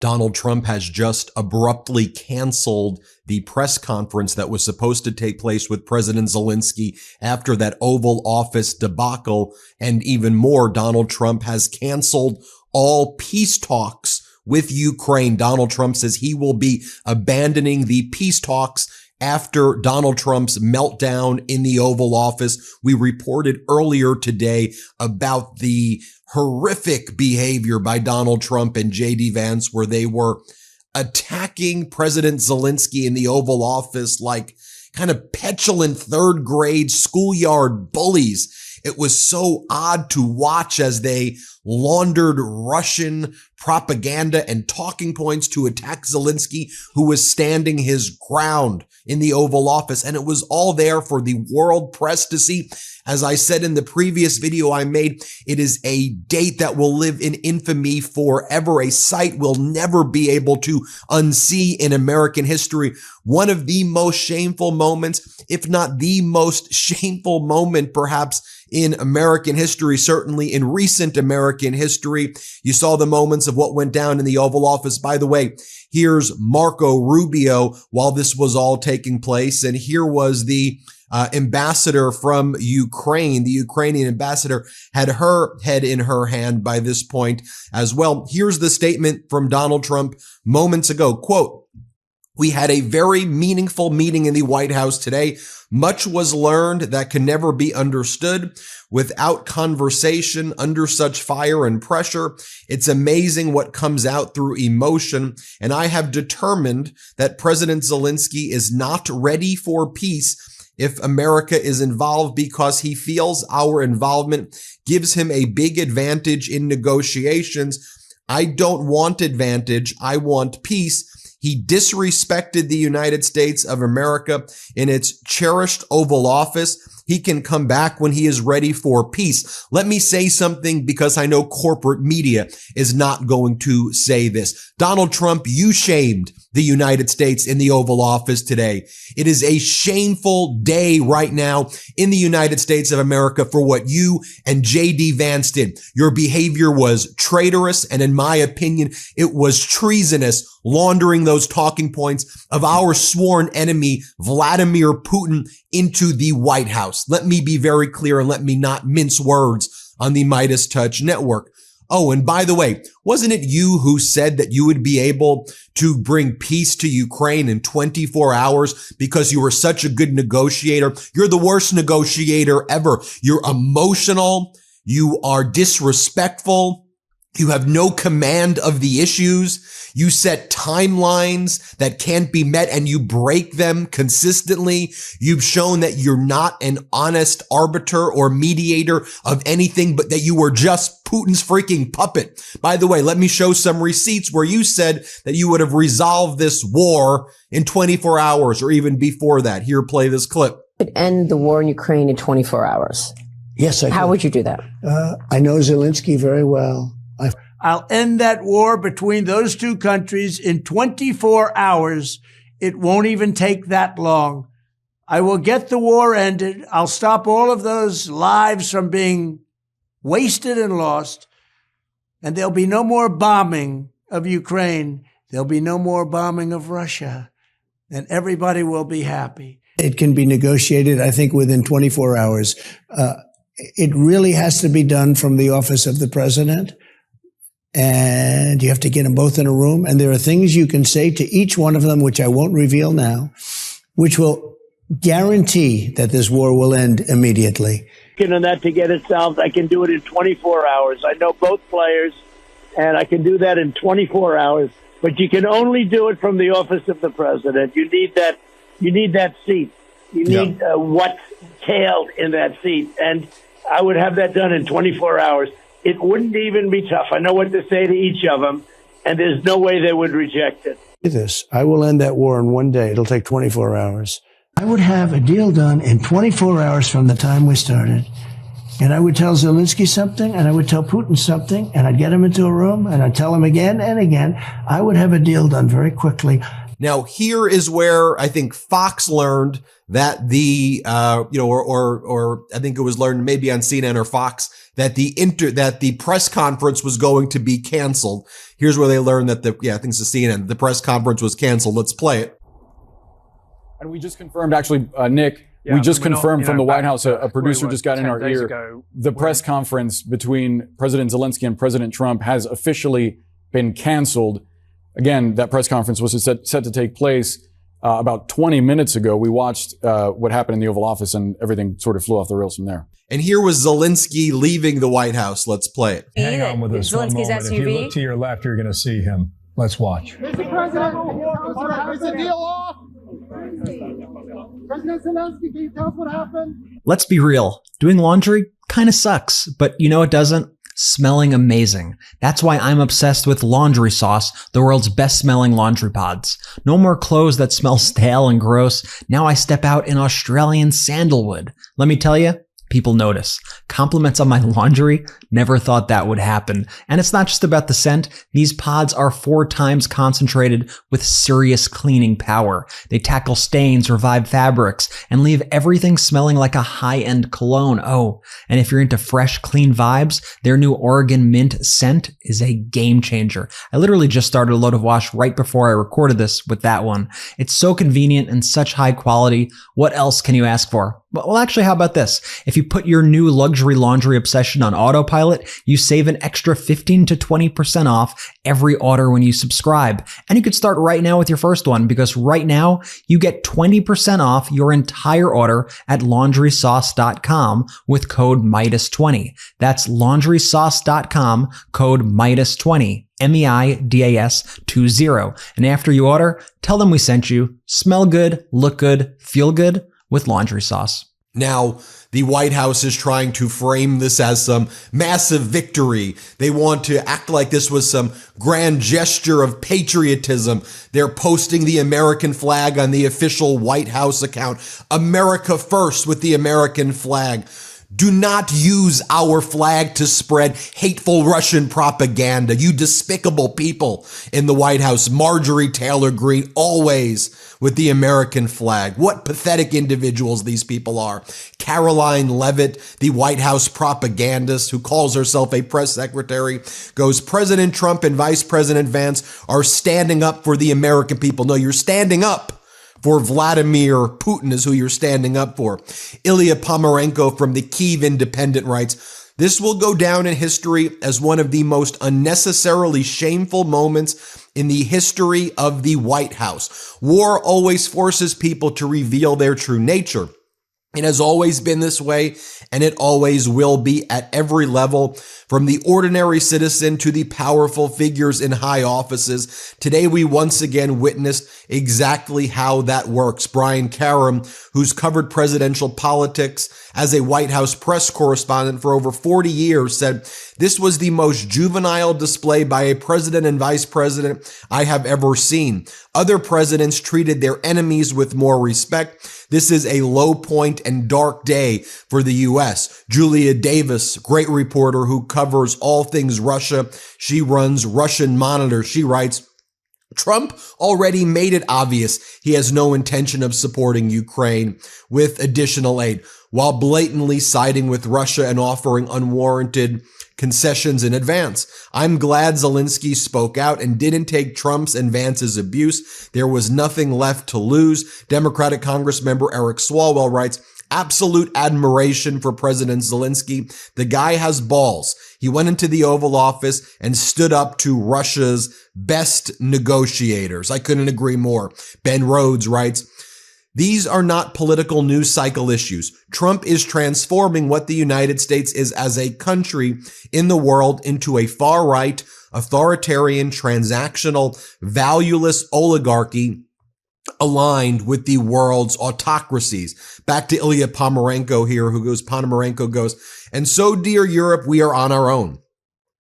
Donald Trump has just abruptly canceled the press conference that was supposed to take place with President Zelensky after that Oval Office debacle. And even more, Donald Trump has canceled all peace talks with Ukraine. Donald Trump says he will be abandoning the peace talks after Donald Trump's meltdown in the Oval Office. We reported earlier today about the horrific behavior by Donald Trump and J.D. Vance, where they were attacking President Zelensky in the Oval Office like kind of petulant third grade schoolyard bullies. It was so odd to watch as they laundered Russian propaganda and talking points to attack Zelensky, who was standing his ground in the Oval Office. And it was all there for the world press to see. As I said in the previous video I made, it is a date that will live in infamy forever, a sight we'll never be able to unsee in American history. One of the most shameful moments, if not the most shameful moment, perhaps in American history, certainly in recent American history. You saw the moments of what went down in the Oval Office. By the way, here's Marco Rubio while this was all taking place. And here was the ambassador from Ukraine. The Ukrainian ambassador had her head in her hand by this point as well. Here's the statement from Donald Trump moments ago. Quote, "We had a very meaningful meeting in the White House today. Much was learned that can never be understood without conversation under such fire and pressure. It's amazing what comes out through emotion. And I have determined that President Zelensky is not ready for peace if America is involved, because he feels our involvement gives him a big advantage in negotiations. I don't want advantage. I want peace. He disrespected the United States of America in its cherished Oval Office. He can come back when he is ready for peace." Let me say something, because I know corporate media is not going to say this. Donald Trump, you shamed the United States in the Oval Office today. It is a shameful day right now in the United States of America for what you and J.D. Vance did. Your behavior was traitorous, and in my opinion, it was treasonous, laundering those talking points of our sworn enemy, Vladimir Putin, into the White House. Let me be very clear and let me not mince words on the Midas Touch Network. Oh, and by the way, wasn't it you who said that you would be able to bring peace to Ukraine in 24 hours because you were such a good negotiator? You're the worst negotiator ever. You're emotional. You are disrespectful. You have no command of the issues. You set timelines that can't be met and you break them consistently. You've shown that you're not an honest arbiter or mediator of anything, but that you were just Putin's freaking puppet. By the way, let me show some receipts where you said that you would have resolved this war in 24 hours or even before that. Here, play this clip. End the war in Ukraine in 24 hours. Yes, I could. How would you do that? I know Zelensky very well. I'll end that war between those two countries in 24 hours. It won't even take that long. I will get the war ended. I'll stop all of those lives from being wasted and lost. And there'll be no more bombing of Ukraine. There'll be no more bombing of Russia. And everybody will be happy. It can be negotiated, I think, within 24 hours. It really has to be done from the office of the president. And you have to get them both in a room. And there are things you can say to each one of them, which I won't reveal now, which will guarantee that this war will end immediately. And that to get it solved, I can do it in 24 hours. I know both players, and I can do that in 24 hours. But you can only do it from the office of the president. You need that. You need that seat. You need what's tailed in that seat. And I would have that done in 24 hours. It wouldn't even be tough. I know what to say to each of them, and there's no way they would reject it. I will end that war in one day. It'll take 24 hours. I would have a deal done in 24 hours from the time we started. And I would tell Zelensky something, and I would tell Putin something, and I'd get him into a room, and I'd tell him again and again. I would have a deal done very quickly. Now, here is where I think Fox learned that the, or I think it was learned maybe on CNN or Fox, that the press conference was going to be canceled. Here's where they learned that I think it's the CNN. The press conference was canceled. Let's play it. And we just confirmed, actually, Nick, we just confirmed from the White House, a producer just got in our ear, the press conference between President Zelensky and President Trump has officially been canceled. Again, that press conference was set to take place about 20 minutes ago. We watched what happened in the Oval Office, and everything sort of flew off the rails from there. And here was Zelensky leaving the White House. Let's play it. Hang on with us one moment. If you look to your left, you're going to see him. Let's watch. Mr. President, is the deal off? President Zelensky, can you tell us what happened? Let's be real. Doing laundry kind of sucks, but you know it doesn't? Smelling amazing. That's why I'm obsessed with Laundry Sauce, the world's best smelling laundry pods. No more clothes that smell stale and gross. Now I step out in Australian sandalwood. Let me tell you, people notice. Compliments on my laundry? Never thought that would happen. And it's not just about the scent. These pods are 4 times concentrated with serious cleaning power. They tackle stains, revive fabrics, and leave everything smelling like a high-end cologne. Oh, and if you're into fresh, clean vibes, their new Oregon Mint scent is a game changer. I literally just started a load of wash right before I recorded this with that one. It's so convenient and such high quality. What else can you ask for? Well, actually, how about this? If you put your new luxury laundry obsession on autopilot, you save an extra 15 to 20% off every order when you subscribe. And you could start right now with your first one, because right now you get 20% off your entire order at laundrysauce.com with code MIDAS20. That's laundrysauce.com, code MIDAS20. MEIDAS20. And after you order, tell them we sent you. Smell good, look good, feel good with Laundry Sauce. Now, the White House is trying to frame this as some massive victory. They want to act like this was some grand gesture of patriotism. They're posting the American flag on the official White House account. America first with the American flag. Do not use our flag to spread hateful Russian propaganda. You despicable people in the White House. Marjorie Taylor Greene, always with the American flag. What pathetic individuals these people are. Caroline Leavitt, the White House propagandist who calls herself a press secretary, goes, President Trump and Vice President Vance are standing up for the American people. No, you're standing up for Vladimir Putin is who you're standing up for. Ilya Pomerenko from the Kyiv Independent writes, this will go down in history as one of the most unnecessarily shameful moments in the history of the White House. War always forces people to reveal their true nature. It has always been this way, and it always will be at every level, from the ordinary citizen to the powerful figures in high offices. Today, we once again witnessed exactly how that works. Brian Karem, who's covered presidential politics as a White House press correspondent for over 40 years, said, this was the most juvenile display by a president and vice president I have ever seen. Other presidents treated their enemies with more respect. This is a low point and dark day for the U.S. Julia Davis, great reporter who covers all things Russia. She runs Russian Monitor. She writes, Trump already made it obvious he has no intention of supporting Ukraine with additional aid, while blatantly siding with Russia and offering unwarranted concessions in advance. I'm glad Zelensky spoke out and didn't take Trump's and Vance's abuse. There was nothing left to lose. Democratic Congress member Eric Swalwell writes, absolute admiration for President Zelensky. The guy has balls. He went into the Oval Office and stood up to Russia's best negotiators. I couldn't agree more. Ben Rhodes writes, these are not political news cycle issues. Trump is transforming what the United States is as a country in the world into a far-right, authoritarian, transactional, valueless oligarchy aligned with the world's autocracies. Back to Ilya Pomerenko here, Pomerenko goes, and so, dear Europe, we are on our own.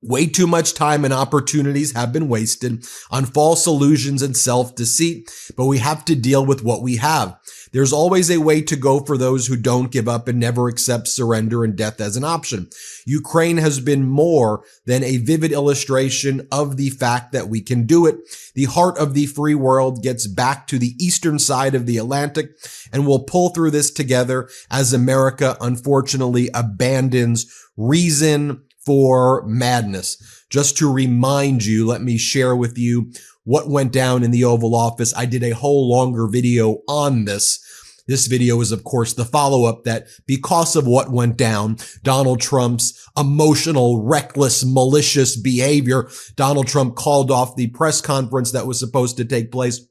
Way too much time and opportunities have been wasted on false illusions and self-deceit, but we have to deal with what we have. There's always a way to go for those who don't give up and never accept surrender and death as an option. Ukraine has been more than a vivid illustration of the fact that we can do it. The heart of the free world gets back to the eastern side of the Atlantic, and we'll pull through this together as America unfortunately abandons reason for madness. Just to remind you, let me share with you what went down in the Oval Office. I did a whole longer video on this. This video is, of course, the follow-up that because of what went down, Donald Trump's emotional, reckless, malicious behavior, Donald Trump called off the press conference that was supposed to take place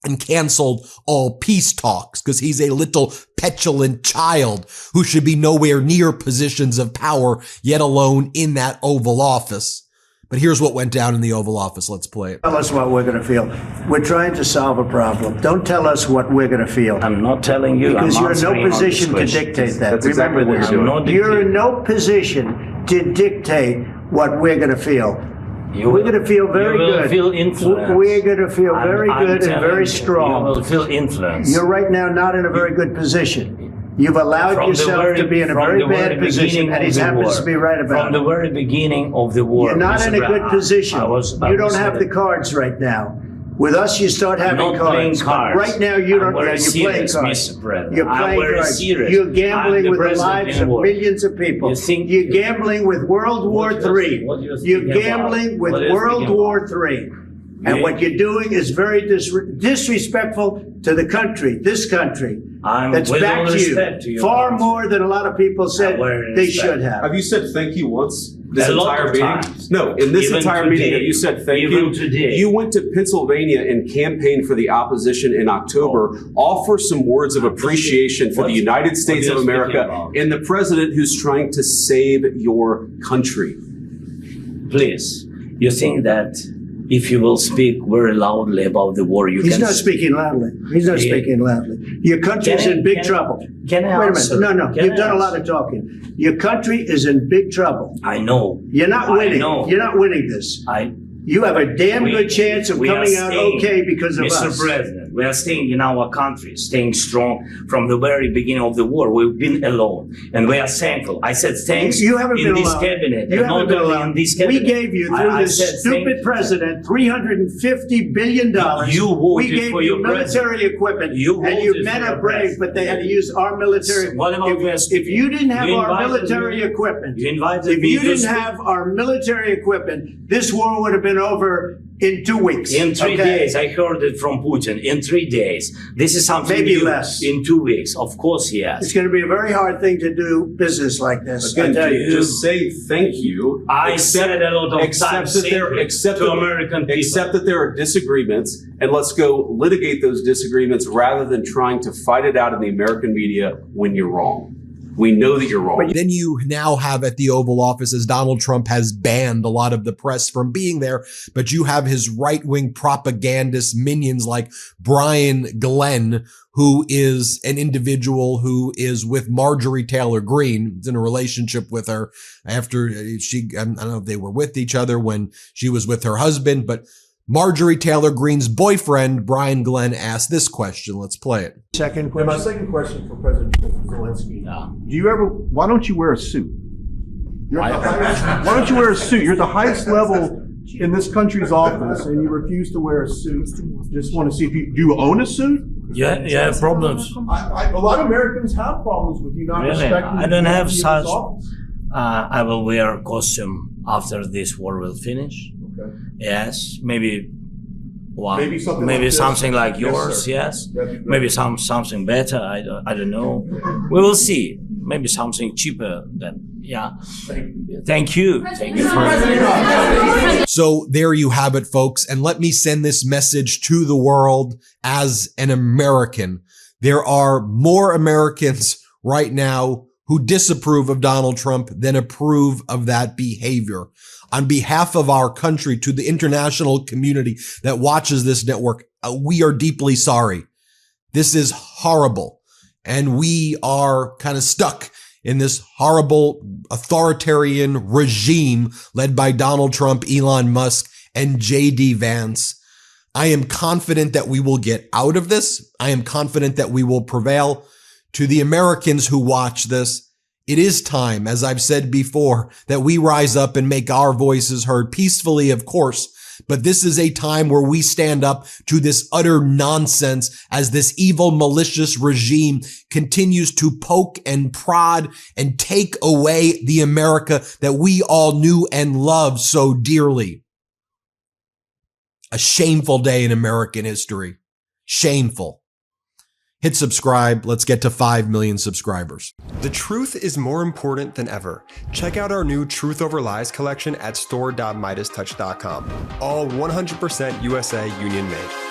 and canceled all peace talks because he's a little petulant child who should be nowhere near positions of power, yet alone in that Oval Office. But here's what went down in the Oval Office. Let's play it. Tell us what we're going to feel. We're trying to solve a problem. Don't tell us what we're going to feel. I'm not telling you. Because you're in no position to dictate that. That's Remember exactly this. You're in no position to dictate what we're going to feel. We're going to feel very good. Feel influence. We're going to feel very good and very You strong. will feel influence. You're right now not in a very good position. You've allowed yourself to be in a very bad position, and he happens to be right about it. From the very beginning of the war. You're not in a good position. You don't have the cards right now. With us, you start having cards. Right now, you don't. You're playing cards. You're playing cards. You're gambling with the lives of millions of people. You're gambling with World War III. You're gambling with World War III. And what you're doing is very disrespectful to the country, this country, that's back to you, far more than a lot of people said they should have. Have you said thank you once? This A lot entire of meeting? times. No, in this Even entire today. meeting, have you said thank Even you? today. You went to Pennsylvania and campaigned for the opposition in October. Offer some words of appreciation for the United States of America and the president who's trying to save your country. Please, you think that if you will speak very loudly about the war, you He's can... not speaking loudly. He's not speaking loudly. Your country is in big trouble. Can I Wait a answer? minute. No. Can You've I done a lot answer? of talking. Your country is in big trouble. I know. You're not I winning. know. You're not winning this. You have a damn good chance of we are coming out staying, okay because of Mr. us. President, we are staying in our country, staying strong from the very beginning of the war. We've been alone, and we are thankful. I said thanks You haven't in been this alone. cabinet, You and haven't not been only alone. in this cabinet. We gave you, through I this said stupid president, $350 billion. You voted we gave for you your military equipment, You and your voted men for are your brave, president. but they had to use our military. What about if you didn't have You our invited military me- equipment, You invited if me you to didn't speak. have our military equipment, this war would have been over in 2 weeks. In 3 okay? days, I heard it from Putin. In 3 days, this is something Maybe new. less. In 2 weeks, of course, yes. It's going to be a very hard thing to do business like this. Again, I tell you. just say thank you. I said a lot of times to American people. Accept that there are disagreements, and let's go litigate those disagreements rather than trying to fight it out in the American media when you're wrong. We know that you're wrong. Then you now have at the Oval Office, as Donald Trump has banned a lot of the press from being there, but you have his right-wing propagandist minions like Brian Glenn, who is an individual who is with Marjorie Taylor Greene, is in a relationship with her after I don't know if they were with each other when she was with her husband, but Marjorie Taylor Greene's boyfriend, Brian Glenn, asked this question. Let's play it. Second And my question. second question for President Zelensky. Do you ever, why don't you wear a suit? Why don't you wear a suit? You're at the highest level in this country's office and you refuse to wear a suit. Just want to see if do you own a suit? You have problems. A lot of Americans have problems with you not Really? respecting I don't the have authority of such. this office. I will wear a costume after this war will finish. Okay. Yes, maybe. Well, Maybe something like this. something like Yes, yours. sir. Yes. That'd be great. Maybe something better. I don't know. We will see. Maybe something cheaper. Yeah. Thank you. Thank you for. So there you have it, folks. And let me send this message to the world as an American. There are more Americans right now who disapprove of Donald Trump than approve of that behavior. On behalf of our country, to the international community that watches this network, we are deeply sorry. This is horrible. And we are kind of stuck in this horrible authoritarian regime led by Donald Trump, Elon Musk, and J.D. Vance. I am confident that we will get out of this. I am confident that we will prevail. To the Americans who watch this, it is time, as I've said before, that we rise up and make our voices heard peacefully, of course. But this is a time where we stand up to this utter nonsense as this evil, malicious regime continues to poke and prod and take away the America that we all knew and loved so dearly. A shameful day in American history. Shameful. Hit subscribe. Let's get to 5 million subscribers. The truth is more important than ever. Check out our new Truth Over Lies collection at store.MeidasTouch.com. All 100% USA Union made.